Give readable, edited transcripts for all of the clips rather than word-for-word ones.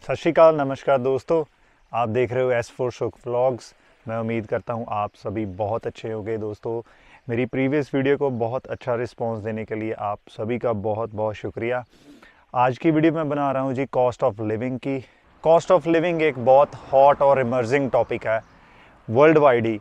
सत श्री अकाल, नमस्कार दोस्तों। आप देख रहे हो S4 सुख व्लॉग्स। मैं उम्मीद करता हूँ आप सभी बहुत अच्छे होंगे। दोस्तों, मेरी प्रीवियस वीडियो को बहुत अच्छा रिस्पांस देने के लिए आप सभी का बहुत बहुत शुक्रिया। आज की वीडियो मैं बना रहा हूँ जी कॉस्ट ऑफ लिविंग की। कॉस्ट ऑफ लिविंग एक बहुत हॉट और इमर्जिंग टॉपिक है। वर्ल्ड वाइड ही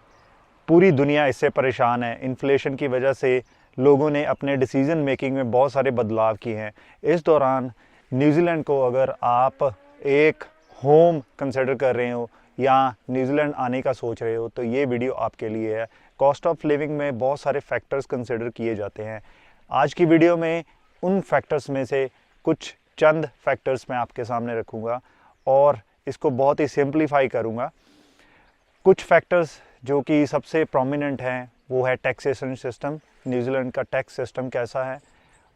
पूरी दुनिया इससे परेशान है। इन्फ्लेशन की वजह से लोगों ने अपने डिसीज़न मेकिंग में बहुत सारे बदलाव किए हैं। इस दौरान न्यूजीलैंड को अगर आप एक होम कंसिडर कर रहे हो या न्यूजीलैंड आने का सोच रहे हो तो ये वीडियो आपके लिए है। कॉस्ट ऑफ लिविंग में बहुत सारे फैक्टर्स कंसिडर किए जाते हैं। आज की वीडियो में उन फैक्टर्स में से कुछ चंद फैक्टर्स मैं आपके सामने रखूँगा और इसको बहुत ही सिंप्लीफाई करूँगा। कुछ फैक्टर्स जो कि सबसे प्रोमिनेंट हैं वो है टैक्सेशन सिस्टम। न्यूजीलैंड का टैक्स सिस्टम कैसा है,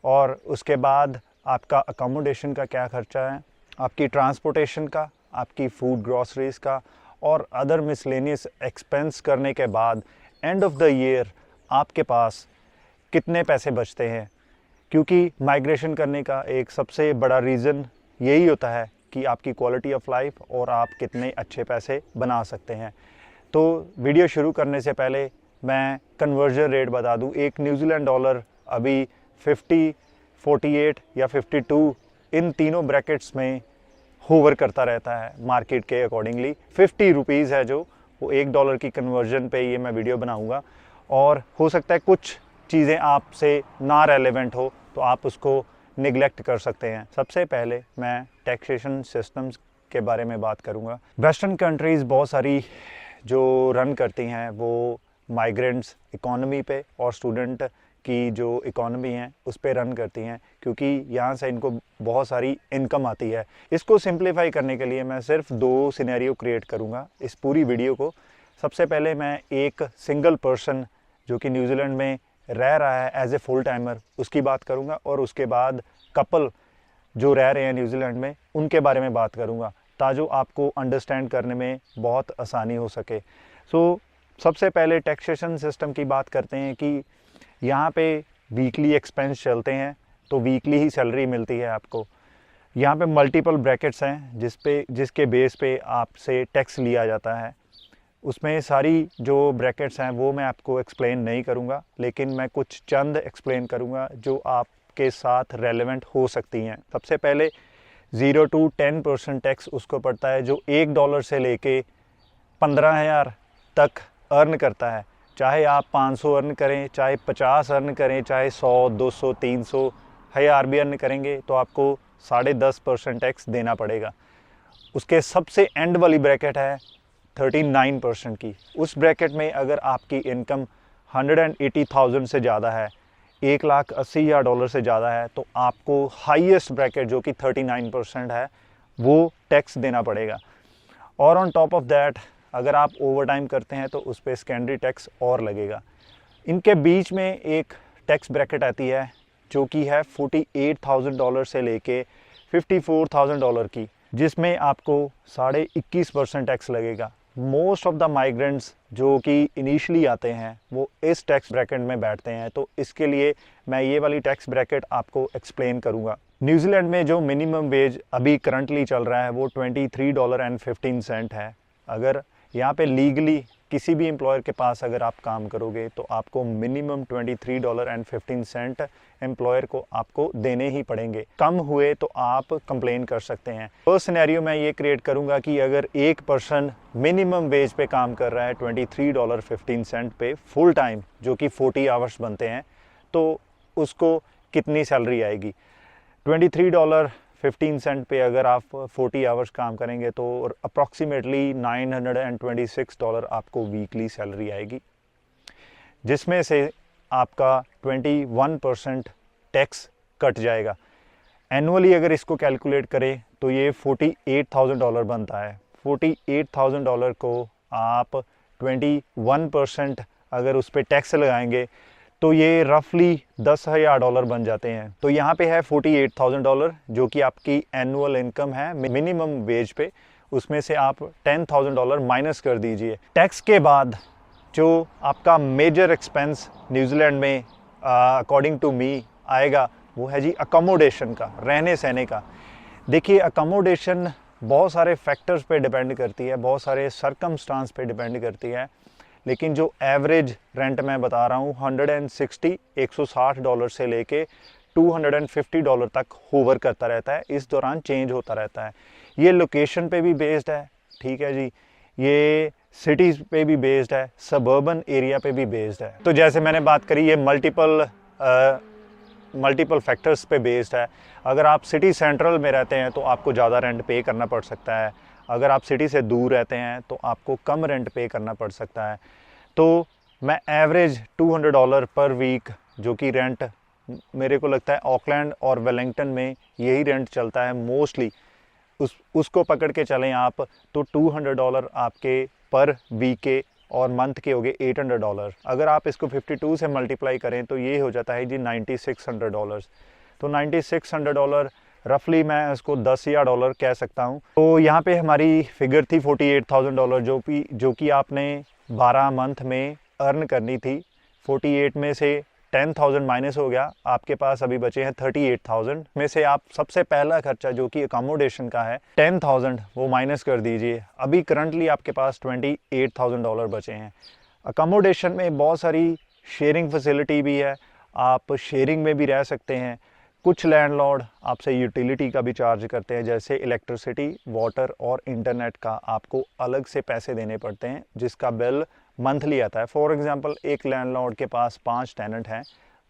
और उसके बाद आपका अकोमोडेशन का क्या खर्चा है, आपकी ट्रांसपोर्टेशन का, आपकी फूड ग्रॉसरीज का और अदर मिसलेनियस एक्सपेंस करने के बाद एंड ऑफ द ईयर आपके पास कितने पैसे बचते हैं। क्योंकि माइग्रेशन करने का एक सबसे बड़ा रीज़न यही होता है कि आपकी क्वालिटी ऑफ लाइफ और आप कितने अच्छे पैसे बना सकते हैं। तो वीडियो शुरू करने से पहले मैं कन्वर्जन रेट बता दूं। एक न्यूजीलैंड डॉलर अभी 50, 48 या 52 इन तीनों ब्रैकेट्स में होवर करता रहता है मार्केट के अकॉर्डिंगली। 50 रुपीज़ है जो वो $1 की कन्वर्जन पे ये मैं वीडियो बनाऊंगा, और हो सकता है कुछ चीज़ें आपसे ना रेलेवेंट हो तो आप उसको निगलेक्ट कर सकते हैं। सबसे पहले मैं टैक्सेशन सिस्टम्स के बारे में बात करूंगा। वेस्टर्न कंट्रीज़ बहुत सारी जो रन करती हैं वो माइग्रेंट्स इकोनॉमी पे और स्टूडेंट की जो इकोनॉमी है उस पे रन करती हैं, क्योंकि यहाँ से इनको बहुत सारी इनकम आती है। इसको सिंप्लीफाई करने के लिए मैं सिर्फ 2 सिनेरियो क्रिएट करूँगा इस पूरी वीडियो को। सबसे पहले मैं एक सिंगल पर्सन जो कि न्यूजीलैंड में रह रहा है एज ए फुल टाइमर उसकी बात करूँगा, और उसके बाद कपल जो रह रहे हैं न्यूजीलैंड में उनके बारे में बात करूँगा ताकि आपको अंडरस्टैंड करने में बहुत आसानी हो सके। सबसे पहले टैक्सेशन सिस्टम की बात करते हैं कि यहाँ पे वीकली एक्सपेंस चलते हैं तो वीकली ही सैलरी मिलती है आपको। यहाँ पे मल्टीपल ब्रैकेट्स हैं जिसके बेस पे आपसे टैक्स लिया जाता है। उसमें सारी जो ब्रैकेट्स हैं वो मैं आपको एक्सप्लेन नहीं करूँगा, लेकिन मैं कुछ चंद एक्सप्लेन करूँगा जो आपके साथ रेलेवेंट हो सकती हैं। सबसे पहले 0 to 10% टैक्स उसको पड़ता है जो $1 से लेके 15,000 तक अर्न करता है। चाहे आप 500 अर्न करें, चाहे 50 अर्न करें, चाहे 100, 200, 300, 1000 भी अर्न करेंगे तो आपको 10.5% टैक्स देना पड़ेगा। उसके सबसे एंड वाली ब्रैकेट है 39% की। उस ब्रैकेट में अगर आपकी इनकम 180,000 से ज़्यादा है, $1,80,000 से ज़्यादा है, तो आपको हाईएस्ट ब्रैकेट जो कि 39% है वो टैक्स देना पड़ेगा। और ऑन टॉप ऑफ दैट अगर आप ओवर टाइम करते हैं तो उस पर सेकेंडरी टैक्स और लगेगा। इनके बीच में एक टैक्स ब्रैकेट आती है जो कि है $48,000 से लेके $54,000 की, जिसमें आपको 21.5% टैक्स लगेगा। मोस्ट ऑफ द माइग्रेंट्स जो कि इनिशियली आते हैं वो इस टैक्स ब्रैकेट में बैठते हैं, तो इसके लिए मैं ये वाली टैक्स ब्रैकेट आपको एक्सप्लेन करूँगा। न्यूजीलैंड में जो मिनिमम वेज अभी करंटली चल रहा है वो $23.15 है। अगर यहाँ पे लीगली किसी भी एम्प्लॉयर के पास अगर आप काम करोगे तो आपको मिनिमम $23.15 एम्प्लॉयर को आपको देने ही पड़ेंगे। कम हुए तो आप कंप्लेन कर सकते हैं। फर्स्ट सिनेरियो मैं ये क्रिएट करूँगा कि अगर एक पर्सन मिनिमम वेज पे काम कर रहा है $23.15 पे फुल टाइम जो कि 40 आवर्स बनते हैं, तो उसको कितनी सैलरी आएगी। $23.15 पे अगर आप 40 आवर्स काम करेंगे तो अप्रॉक्सीमेटली $926 आपको वीकली सैलरी आएगी, जिसमें से आपका 21% टैक्स कट जाएगा। एनुअली अगर इसको कैलकुलेट करें तो ये $48,000 बनता है। $48,000 को आप 21% अगर उस पर टैक्स लगाएंगे तो ये रफली $10,000 बन जाते हैं। तो यहाँ पे है $48,000 जो कि आपकी एनुअल इनकम है मिनिमम वेज पे, उसमें से आप $10,000 माइनस कर दीजिए। टैक्स के बाद जो आपका मेजर एक्सपेंस न्यूजीलैंड में अकॉर्डिंग टू मी आएगा वो है जी अकोमोडेशन का, रहने सहने का। देखिए अकोमोडेशन बहुत सारे फैक्टर्स पे डिपेंड करती है, बहुत सारे सरकमस्टांस पे डिपेंड करती है, लेकिन जो एवरेज रेंट मैं बता रहा हूँ $160 से लेके $250 तक होवर करता रहता है, इस दौरान चेंज होता रहता है। ये लोकेशन पे भी बेस्ड है, ठीक है जी, ये सिटीज़ पे भी बेस्ड है, सबर्बन एरिया पे भी बेस्ड है। तो जैसे मैंने बात करी, ये मल्टीपल फैक्टर्स पे बेस्ड है। अगर आप सिटी सेंट्रल में रहते हैं तो आपको ज़्यादा रेंट पे करना पड़ सकता है, अगर आप सिटी से दूर रहते हैं तो आपको कम रेंट पे करना पड़ सकता है। तो मैं एवरेज $200 पर वीक, जो कि रेंट मेरे को लगता है ऑकलैंड और वेलिंगटन में यही रेंट चलता है मोस्टली, उसको पकड़ के चलें आप, तो $200 आपके पर वीक के और मंथ के हो गए $800। अगर आप इसको 52 से मल्टीप्लाई करें तो ये हो जाता है जी $9600। तो $9600 रफली मैं इसको $10,000 कह सकता हूँ। तो यहाँ पे हमारी फिगर थी $48,000, जो कि आपने 12 मंथ में अर्न करनी थी। 48 में से 10,000 माइनस हो गया, आपके पास अभी बचे हैं 38,000 में से आप सबसे पहला खर्चा जो कि अकोमोडेशन का है 10,000 वो माइनस कर दीजिए। अभी करंटली आपके पास $28,000 बचे हैं। अकोमोडेशन में बहुत सारी शेयरिंग फैसिलिटी भी है, आप शेयरिंग में भी रह सकते हैं। कुछ लैंडलॉर्ड आपसे यूटिलिटी का भी चार्ज करते हैं, जैसे इलेक्ट्रिसिटी, वाटर और इंटरनेट का आपको अलग से पैसे देने पड़ते हैं, जिसका बिल मंथली आता है। फॉर एग्जांपल एक लैंडलॉर्ड के पास 5 टेनेंट हैं,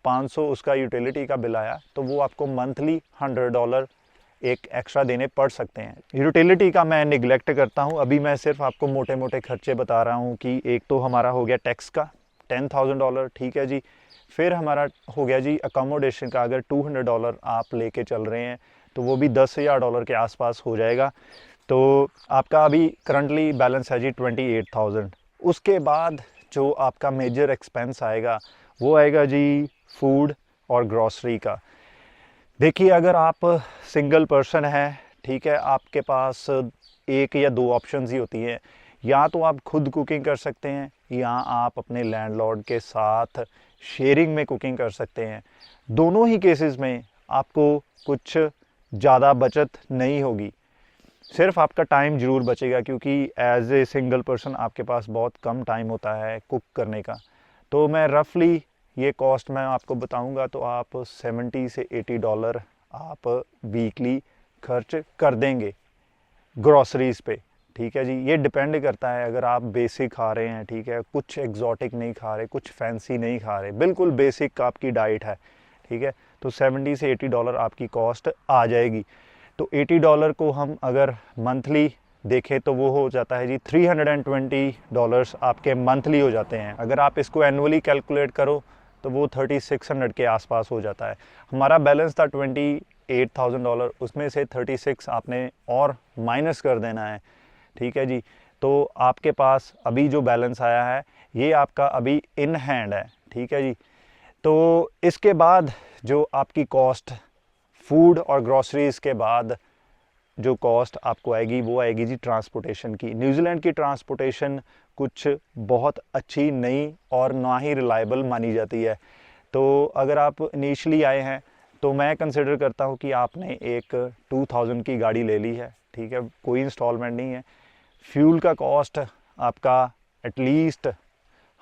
500 उसका यूटिलिटी का बिल आया, तो वो आपको मंथली $100 एक एक्स्ट्रा देने पड़ सकते हैं। यूटिलिटी का मैं निगलेक्ट करता हूँ, अभी मैं सिर्फ आपको मोटे मोटे खर्चे बता रहा हूँ कि एक तो हमारा हो गया टैक्स का $10,000, ठीक है जी। फिर हमारा हो गया जी अकोमोडेशन का, अगर $200 आप लेके चल रहे हैं तो वो भी $10,000 के आसपास हो जाएगा। तो आपका अभी करंटली बैलेंस है जी 28,000। उसके बाद जो आपका मेजर एक्सपेंस आएगा वो आएगा जी फूड और ग्रॉसरी का। देखिए, अगर आप सिंगल पर्सन है, ठीक है, आपके पास एक या दो ऑप्शंस ही होती हैं, या तो आप खुद कुकिंग कर सकते हैं या आप अपने लैंडलॉर्ड के साथ शेयरिंग में कुकिंग कर सकते हैं। दोनों ही केसेस में आपको कुछ ज़्यादा बचत नहीं होगी, सिर्फ आपका टाइम ज़रूर बचेगा, क्योंकि एज ए सिंगल पर्सन आपके पास बहुत कम टाइम होता है कुक करने का। तो मैं रफली ये कॉस्ट मैं आपको बताऊंगा, तो आप $70 से $80 आप वीकली खर्च कर देंगे ग्रॉसरीज़ पे, ठीक है जी। ये डिपेंड करता है, अगर आप बेसिक खा रहे हैं, ठीक है, कुछ एग्जॉटिक नहीं खा रहे, कुछ फैंसी नहीं खा रहे, बिल्कुल बेसिक आपकी डाइट है, ठीक है, तो $70 से $80 आपकी कॉस्ट आ जाएगी। तो $80 को हम अगर मंथली देखें तो वो हो जाता है जी $320 आपके मंथली हो जाते हैं। अगर आप इसको एनुअली कैलकुलेट करो तो वो 3600 के आसपास हो जाता है। हमारा बैलेंस था $28,000, उसमें से 36 आपने और माइनस कर देना है, ठीक है जी। तो आपके पास अभी जो बैलेंस आया है ये आपका अभी इन हैंड है, ठीक है जी। तो इसके बाद जो आपकी कॉस्ट फूड और ग्रॉसरीज़ के बाद जो कॉस्ट आपको आएगी वो आएगी जी ट्रांसपोर्टेशन की। न्यूजीलैंड की ट्रांसपोर्टेशन कुछ बहुत अच्छी नहीं और ना ही रिलायबल मानी जाती है। तो अगर आप इनिशियली आए हैं तो मैं कंसिडर करता हूँ कि आपने एक 2000 की गाड़ी ले ली है, ठीक है, कोई इंस्टॉलमेंट नहीं है। फ्यूल का कॉस्ट आपका एटलीस्ट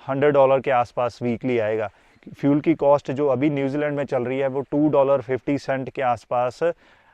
$100 के आसपास वीकली आएगा। फ्यूल की कॉस्ट जो अभी न्यूजीलैंड में चल रही है वो $2.50 के आसपास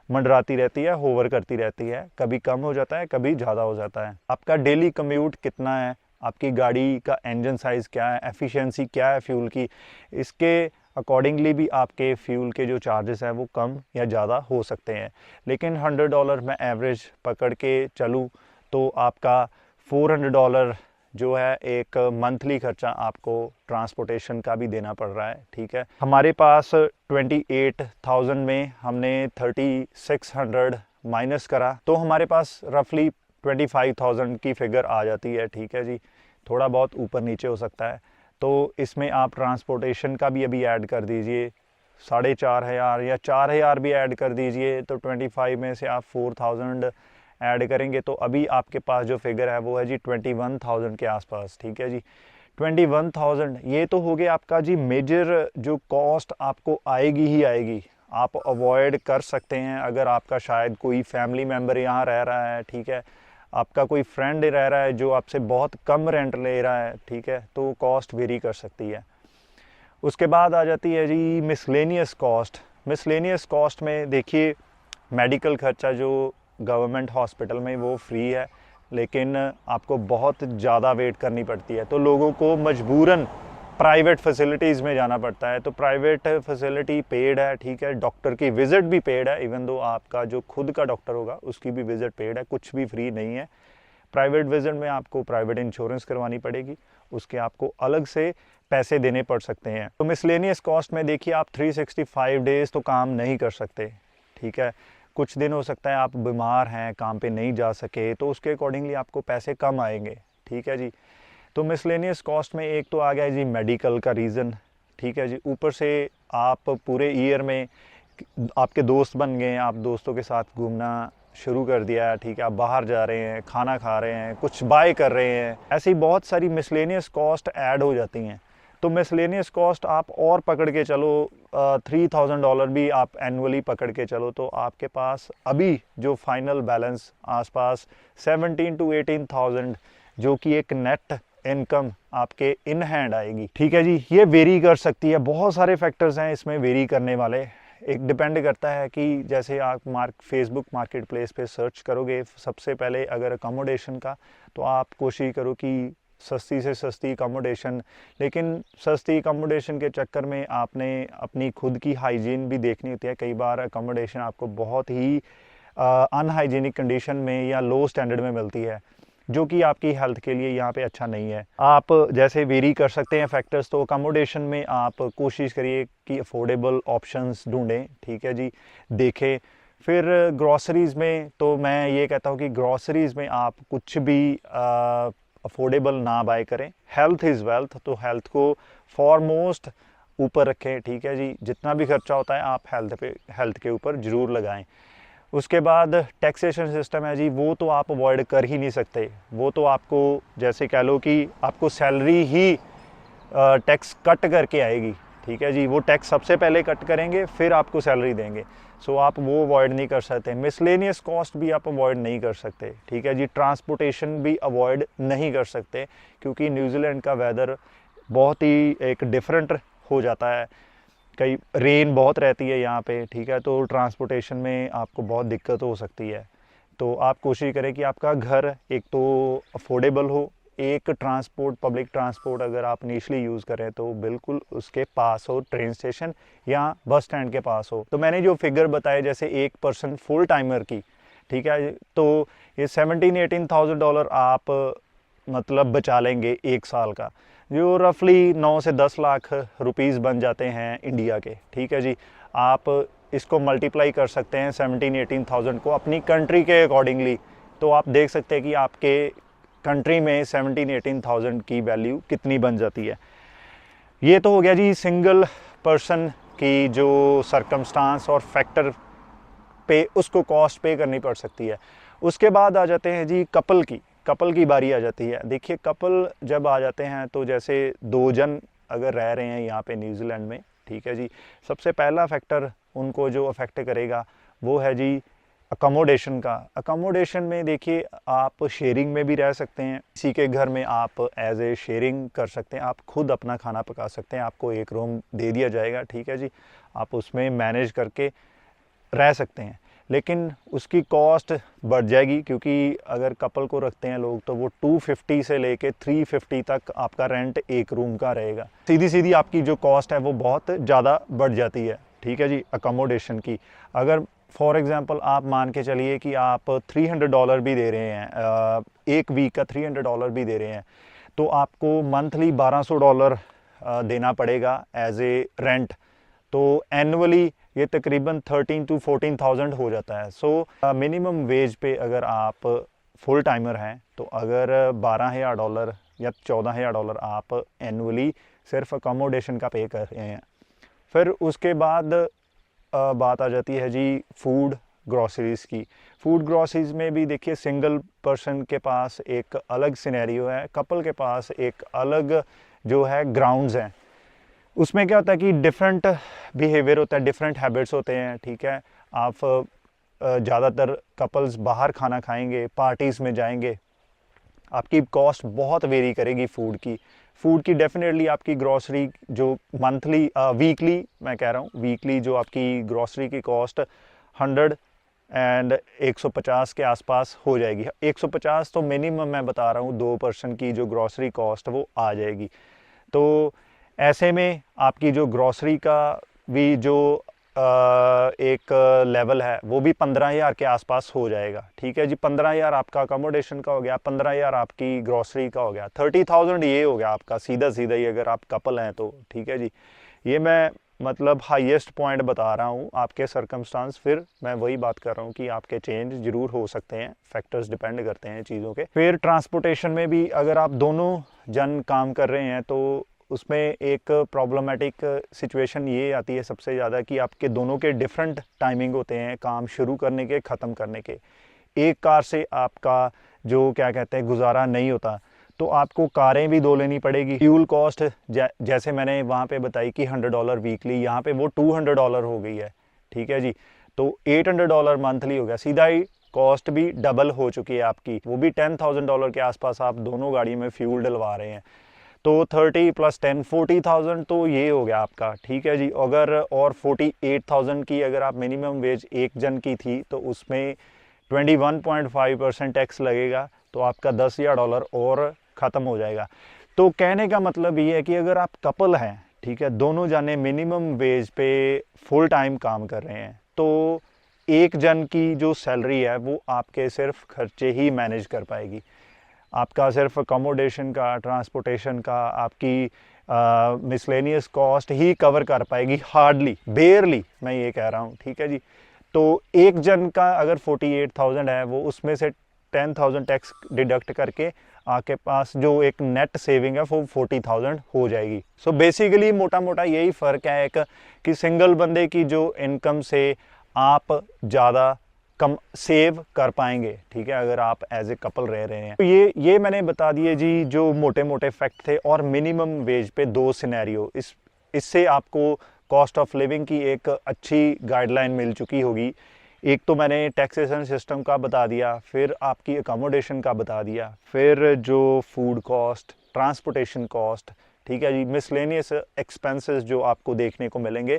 मंडराती रहती है, होवर करती रहती है, कभी कम हो जाता है, कभी ज़्यादा हो जाता है। आपका डेली कम्यूट कितना है, आपकी गाड़ी का इंजन साइज़ क्या है, एफिशिएंसी क्या है फ्यूल की, इसके अकॉर्डिंगली भी आपके फ्यूल के जो चार्जेस हैं वो कम या ज़्यादा हो सकते हैं। लेकिन $100 मैं एवरेज पकड़ के चलूँ तो आपका $400 जो है एक मंथली खर्चा आपको ट्रांसपोर्टेशन का भी देना पड़ रहा है, ठीक है। हमारे पास 28,000 में हमने 3600 माइनस करा तो हमारे पास रफली 25,000 की फिगर आ जाती है, ठीक है जी। थोड़ा बहुत ऊपर नीचे हो सकता है, तो इसमें आप ट्रांसपोर्टेशन का भी अभी ऐड कर दीजिए 4,500 या 4,000 भी ऐड कर दीजिए, तो 25 में से आप 4,000 ऐड करेंगे तो अभी आपके पास जो फिगर है वो है जी 21,000 के आसपास, ठीक है जी। 21,000 ये तो हो गया आपका जी मेजर जो कॉस्ट आपको आएगी ही आएगी। आप अवॉइड कर सकते हैं अगर आपका शायद कोई फैमिली मेम्बर यहाँ रह रहा है, ठीक है, आपका कोई फ्रेंड रह रहा है जो आपसे बहुत कम रेंट ले रहा है, ठीक है, तो कॉस्ट वेरी कर सकती है। उसके बाद आ जाती है जी मिसलेनियस कॉस्ट। मिसलेनियस कॉस्ट में देखिए मेडिकल खर्चा जो गवर्नमेंट हॉस्पिटल में वो फ्री है, लेकिन आपको बहुत ज़्यादा वेट करनी पड़ती है, तो लोगों को मजबूरन प्राइवेट फैसिलिटीज़ में जाना पड़ता है। तो प्राइवेट फैसिलिटी पेड है, ठीक है, डॉक्टर की विज़िट भी पेड है, इवन दो आपका जो खुद का डॉक्टर होगा उसकी भी विज़िट पेड है, कुछ भी फ्री नहीं है। प्राइवेट विज़िट में आपको प्राइवेट इंश्योरेंस करवानी पड़ेगी, उसके आपको अलग से पैसे देने पड़ सकते हैं। तो मिसलेनियस कॉस्ट में देखिए आप 365 डेज़ तो काम नहीं कर सकते, ठीक है, कुछ दिन हो सकता है आप बीमार हैं, काम पे नहीं जा सके, तो उसके अकॉर्डिंगली आपको पैसे कम आएंगे, ठीक है जी। तो मिसलेनियस कॉस्ट में एक तो आ गया जी मेडिकल का रीज़न, ठीक है जी। ऊपर से आप पूरे ईयर में आपके दोस्त बन गए, आप दोस्तों के साथ घूमना शुरू कर दिया, ठीक है, आप बाहर जा रहे हैं, खाना खा रहे हैं, कुछ बाय कर रहे हैं, ऐसी बहुत सारी मिसलेनियस कॉस्ट ऐड हो जाती हैं। तो मिसलेनियस कॉस्ट आप और पकड़ के चलो $3000 भी आप एनुअली पकड़ के चलो, तो आपके पास अभी जो फाइनल बैलेंस आसपास 17 to 18,000 जो कि एक नेट इनकम आपके इन हैंड आएगी, ठीक है जी। ये वेरी कर सकती है, बहुत सारे फैक्टर्स हैं इसमें वेरी करने वाले। एक डिपेंड करता है कि जैसे आप फेसबुक मार्केट प्लेस पे सर्च करोगे सबसे पहले अगर अकोमोडेशन का, तो आप कोशिश करो कि सस्ती से सस्ती अकोमोडेशन, लेकिन सस्ती अकोमोडेशन के चक्कर में आपने अपनी खुद की हाइजीन भी देखनी होती है। कई बार अकोमोडेशन आपको बहुत ही अनहाइजीनिक कंडीशन में या लो स्टैंडर्ड में मिलती है, जो कि आपकी हेल्थ के लिए यहाँ पे अच्छा नहीं है। आप जैसे वेरी कर सकते हैं फैक्टर्स, तो अकोमोडेशन में आप कोशिश करिए कि अफोर्डेबल ऑप्शंस ढूंढें, ठीक है जी, देखें। फिर ग्रॉसरीज़ में तो मैं ये कहता हूँ कि ग्रॉसरीज़ में आप कुछ भी अफोर्डेबल ना बाय करें। हेल्थ इज़ वेल्थ, तो हेल्थ को फॉरमोस्ट ऊपर रखें, ठीक है जी। जितना भी खर्चा होता है आप हेल्थ के ऊपर ज़रूर लगाएं। उसके बाद टैक्सेशन सिस्टम है जी, वो तो आप अवॉइड कर ही नहीं सकते। वो तो आपको जैसे कह लो कि आपको सैलरी ही टैक्स कट करके आएगी, ठीक है जी। वो टैक्स सबसे पहले कट करेंगे, फिर आपको सैलरी देंगे, सो आप वो अवॉइड नहीं कर सकते। मिसलेनियस कॉस्ट भी आप अवॉइड नहीं कर सकते, ठीक है जी। ट्रांसपोर्टेशन भी अवॉइड नहीं कर सकते, क्योंकि न्यूजीलैंड का वेदर बहुत ही एक डिफरेंट हो जाता है, कई रेन बहुत रहती है यहाँ पे, ठीक है, तो ट्रांसपोर्टेशन में आपको बहुत दिक्कत हो सकती है। तो आप कोशिश करें कि आपका घर एक तो अफोर्डेबल हो, एक पब्लिक ट्रांसपोर्ट अगर आप इनिशली यूज़ करें तो बिल्कुल उसके पास हो, ट्रेन स्टेशन या बस स्टैंड के पास हो। तो मैंने जो फिगर बताए जैसे एक पर्सन फुल टाइमर की, ठीक है, तो ये $17,000-18,000 आप मतलब बचा लेंगे एक साल का, जो रफली 9 से 10 लाख रुपीज़ बन जाते हैं इंडिया के, ठीक है जी। आप इसको मल्टीप्लाई कर सकते हैं 17-18,000 को अपनी कंट्री के अकॉर्डिंगली, तो आप देख सकते हैं कि आपके कंट्री में 17-18,000 की वैल्यू कितनी बन जाती है। ये तो हो गया जी सिंगल पर्सन की जो सरकमस्टांस और फैक्टर पे उसको कॉस्ट पे करनी पड़ सकती है। उसके बाद आ जाते हैं जी कपल की बारी आ जाती है। देखिए कपल जब आ जाते हैं तो जैसे दो जन अगर रह रहे हैं यहाँ पे न्यूजीलैंड में, ठीक है जी, सबसे पहला फैक्टर उनको जो अफेक्ट करेगा वो है जी अकोमोडेशन का। अकोमोडेशन में देखिए आप शेयरिंग में भी रह सकते हैं, किसी के घर में आप एज ए शेयरिंग कर सकते हैं, आप खुद अपना खाना पका सकते हैं, आपको एक रूम दे दिया जाएगा, ठीक है जी, आप उसमें मैनेज करके रह सकते हैं। लेकिन उसकी कॉस्ट बढ़ जाएगी, क्योंकि अगर कपल को रखते हैं लोग तो वो 250 से लेके 350 तक आपका रेंट एक रूम का रहेगा। सीधी सीधी आपकी जो कॉस्ट है वो बहुत ज़्यादा बढ़ जाती है, ठीक है जी, अकोमोडेशन की। अगर फॉर एग्ज़ाम्पल आप मान के चलिए कि आप $300 भी दे रहे हैं, एक वीक का $300 भी दे रहे हैं, तो आपको मंथली $1200 देना पड़ेगा एज ए रेंट। तो एनुअली ये तकरीबन 13 to 14,000 हो जाता है। सो मिनिमम वेज पे अगर आप फुल टाइमर हैं तो अगर $12,000 या $14,000 आप एनुअली सिर्फ अकोमोडेशन का पे कर रहे हैं। फिर उसके बाद बात आ जाती है जी फूड ग्रॉसरीज़ की। फूड ग्रॉसरीज़ में भी देखिए सिंगल पर्सन के पास एक अलग सिनेरियो है, कपल के पास एक अलग जो है ग्राउंड्स हैं। उसमें क्या होता है कि डिफरेंट बिहेवियर होता है, डिफरेंट हैबिट्स होते हैं, ठीक है। आप ज़्यादातर कपल्स बाहर खाना खाएंगे, पार्टीज़ में जाएंगे, आपकी कॉस्ट बहुत वेरी करेगी फूड की डेफिनेटली आपकी ग्रॉसरी जो मंथली वीकली मैं कह रहा हूँ, वीकली जो आपकी ग्रॉसरी की कॉस्ट 100 एंड 150 के आसपास हो जाएगी। 150 तो मिनिमम मैं बता रहा हूँ, 2 पर्सन की जो ग्रॉसरी कॉस्ट वो आ जाएगी। तो ऐसे में आपकी जो ग्रॉसरी का भी जो एक लेवल है वो भी 15,000 के आसपास हो जाएगा, ठीक है जी। 15,000 आपका अकोमोडेशन का हो गया, 15,000 आपकी ग्रॉसरी का हो गया, 30,000 ये हो गया आपका सीधा सीधा ही, अगर आप कपल हैं तो, ठीक है जी। ये मैं मतलब हाईएस्ट पॉइंट बता रहा हूँ आपके सरकमस्टांस, फिर मैं वही बात कर रहा हूँ कि आपके चेंज जरूर हो सकते हैं, फैक्टर्स डिपेंड करते हैं चीज़ों के। फिर ट्रांसपोर्टेशन में भी अगर आप दोनों जन काम कर रहे हैं तो उसमें एक प्रॉब्लमेटिक सिचुएशन ये आती है सबसे ज़्यादा कि आपके दोनों के डिफरेंट टाइमिंग होते हैं काम शुरू करने के, ख़त्म करने के। एक कार से आपका जो क्या कहते हैं गुजारा नहीं होता, तो आपको कारें भी दो लेनी पड़ेगी। फ्यूल कॉस्ट जैसे मैंने वहाँ पे बताई कि $100 वीकली, यहाँ पे वो $200 हो गई है, ठीक है जी। तो $800 मंथली हो गया, सीधा ही कॉस्ट भी डबल हो चुकी है आपकी, वो भी $10,000 के आसपास आप दोनों गाड़ी में फ्यूल डलवा रहे हैं। तो 30 + 10 40,000 तो ये हो गया आपका, ठीक है जी। अगर और 48,000 की अगर आप मिनिमम वेज एक जन की थी तो उसमें 21.5% टैक्स लगेगा, तो आपका $10,000 और ख़त्म हो जाएगा। तो कहने का मतलब ये है कि अगर आप कपल हैं, ठीक है, दोनों जाने मिनिमम वेज पे फुल टाइम काम कर रहे हैं, तो एक जन की जो सैलरी है वो आपके सिर्फ खर्चे ही मैनेज कर पाएगी। आपका सिर्फ अकोमोडेशन का, ट्रांसपोर्टेशन का, आपकी मिसलेनियस कॉस्ट ही कवर कर पाएगी, हार्डली, बेयरली मैं ये कह रहा हूँ, ठीक है जी। तो एक जन का अगर 48,000 है, वो उसमें से 10,000 टैक्स डिडक्ट करके आपके पास जो एक नेट सेविंग है वो 40,000 हो जाएगी। सो बेसिकली मोटा मोटा यही फ़र्क है एक, कि सिंगल बंदे की जो इनकम से आप ज़्यादा कम सेव कर पाएंगे, ठीक है, अगर आप एज ए कपल रह रहे हैं। तो ये मैंने बता दिए जी जो मोटे मोटे फैक्ट थे, और मिनिमम वेज पे 2 सिनेरियो, इससे आपको कॉस्ट ऑफ लिविंग की एक अच्छी गाइडलाइन मिल चुकी होगी। एक तो मैंने टैक्सेशन सिस्टम का बता दिया, फिर आपकी अकोमोडेशन का बता दिया, फिर जो फूड कॉस्ट, ट्रांसपोर्टेशन कॉस्ट, ठीक है जी, मिसलेनियस एक्सपेंसेस जो आपको देखने को मिलेंगे,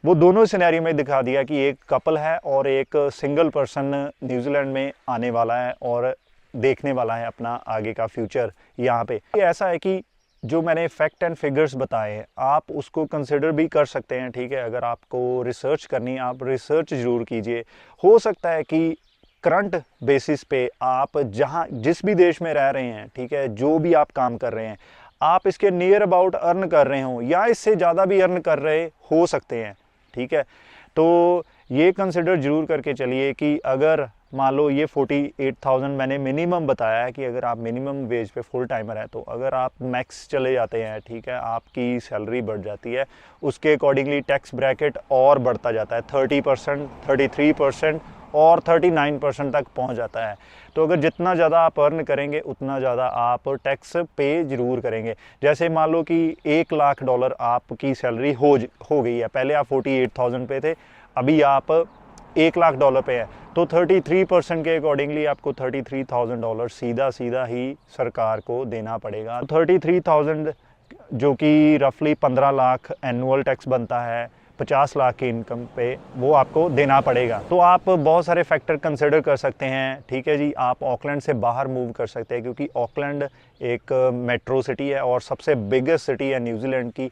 वो दोनों सिनेरियो में दिखा दिया कि एक कपल है और एक सिंगल पर्सन न्यूजीलैंड में आने वाला है और देखने वाला है अपना आगे का फ्यूचर यहाँ पे। ऐसा है कि जो मैंने फैक्ट एंड फिगर्स बताए हैं आप उसको कंसिडर भी कर सकते हैं, ठीक है। अगर आपको रिसर्च करनी है, आप रिसर्च ज़रूर कीजिए। हो सकता है कि करंट बेसिस पे आप जहाँ जिस भी देश में रह रहे हैं, ठीक है, जो भी आप काम कर रहे हैं, आप इसके नियर अबाउट अर्न कर रहे हों या इससे ज़्यादा भी अर्न कर रहे हो सकते हैं, ठीक है। तो ये कंसिडर जरूर करके चलिए कि अगर मान लो ये 48,000 मैंने मिनिमम बताया है कि अगर आप मिनिमम वेज पे फुल टाइमर है, तो अगर आप मैक्स चले जाते हैं, ठीक है, आपकी सैलरी बढ़ जाती है, उसके अकॉर्डिंगली टैक्स ब्रैकेट और बढ़ता जाता है, 30%, 33% और 39% तक पहुंच जाता है। तो अगर जितना ज़्यादा आप अर्न करेंगे उतना ज़्यादा आप टैक्स पे ज़रूर करेंगे। जैसे मान लो कि $1,00,000 आपकी सैलरी हो गई है, पहले आप 48,000 पे थे, अभी आप $1,00,000 पे है, तो 33% के अकॉर्डिंगली आपको $33,000 सीधा सीधा ही सरकार को देना पड़ेगा। 33,000 जो कि रफली 15 लाख एनुअल टैक्स बनता है 50 लाख की इनकम पे, वो आपको देना पड़ेगा। तो आप बहुत सारे फैक्टर कंसिडर कर सकते हैं, ठीक है जी। आप ऑकलैंड से बाहर मूव कर सकते हैं, क्योंकि ऑकलैंड एक मेट्रो सिटी है और सबसे बिगेस्ट सिटी है न्यूजीलैंड की,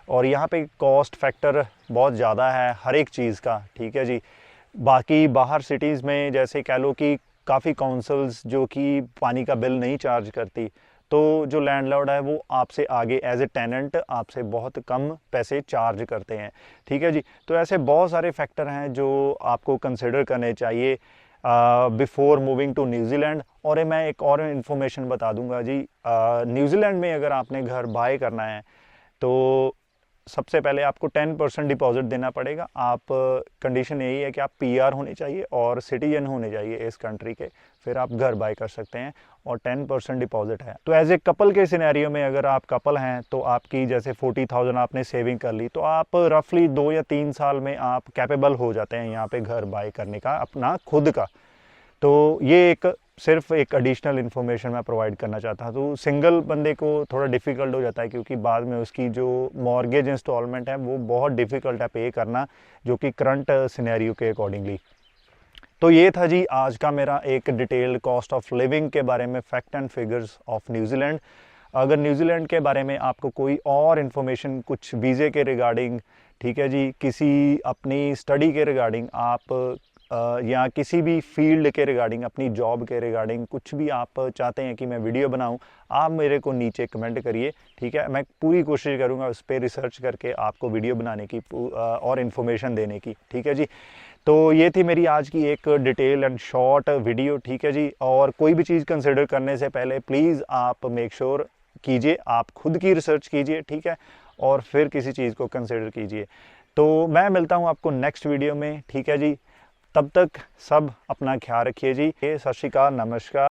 और यहाँ पे कॉस्ट फैक्टर बहुत ज़्यादा है हर एक चीज़ का, ठीक है जी। बाकी बाहर सिटीज़ में जैसे कह लो कि काफ़ी काउंसिल्स जो कि पानी का बिल नहीं चार्ज करती, तो जो लैंडलॉर्ड है वो आपसे आगे एज ए टेनेंट आपसे बहुत कम पैसे चार्ज करते हैं, ठीक है जी। तो ऐसे बहुत सारे फैक्टर हैं जो आपको कंसिडर करने चाहिए बिफोर मूविंग टू न्यूजीलैंड। और मैं एक और इन्फॉर्मेशन बता दूंगा जी, न्यूजीलैंड में अगर आपने घर बाय करना है तो सबसे पहले आपको 10% डिपॉजिट देना पड़ेगा। आप कंडीशन यही है कि आप पीआर होने चाहिए और सिटीजन होने चाहिए इस कंट्री के, फिर आप घर बाय कर सकते हैं और 10% डिपॉजिट है। तो एज ए कपल के सिनेरियो में अगर आप कपल हैं तो आपकी जैसे 40,000 आपने सेविंग कर ली, तो आप रफली 2 या 3 साल में आप कैपेबल हो जाते हैं यहाँ पे घर बाय करने का अपना खुद का। तो ये एक सिर्फ एक एडिशनल इन्फॉर्मेशन मैं प्रोवाइड करना चाहता हूँ। तो सिंगल बंदे को थोड़ा डिफ़िकल्ट हो जाता है क्योंकि बाद में उसकी जो मॉर्गेज इंस्टॉलमेंट है वो बहुत डिफ़िकल्ट है पे करना, जो कि करंट सिनेरियो के अकॉर्डिंगली। तो ये था जी आज का मेरा एक डिटेल्ड कॉस्ट ऑफ लिविंग के बारे में, fact and figures of New Zealand. अगर न्यूजीलैंड के बारे में आपको कोई और इन्फॉर्मेशन, कुछ वीज़े के रिगार्डिंग, ठीक है जी, किसी अपनी स्टडी के रिगार्डिंग आप या किसी भी फील्ड के रिगार्डिंग, अपनी जॉब के रिगार्डिंग कुछ भी आप चाहते हैं कि मैं वीडियो बनाऊं, आप मेरे को नीचे कमेंट करिए, ठीक है। मैं पूरी कोशिश करूंगा उस पर रिसर्च करके आपको वीडियो बनाने की और इन्फॉर्मेशन देने की, ठीक है जी। तो ये थी मेरी आज की एक डिटेल एंड शॉर्ट वीडियो, ठीक है जी। और कोई भी चीज़ कंसिडर करने से पहले प्लीज़ आप मेक श्योर कीजिए, आप खुद की रिसर्च कीजिए, ठीक है, और फिर किसी चीज़ को कंसिडर कीजिए। तो मैं मिलता हूँ आपको नेक्स्ट वीडियो में, ठीक है जी। तब तक सब अपना ख्याल रखिए जी। सत श्री अकाल, नमस्कार।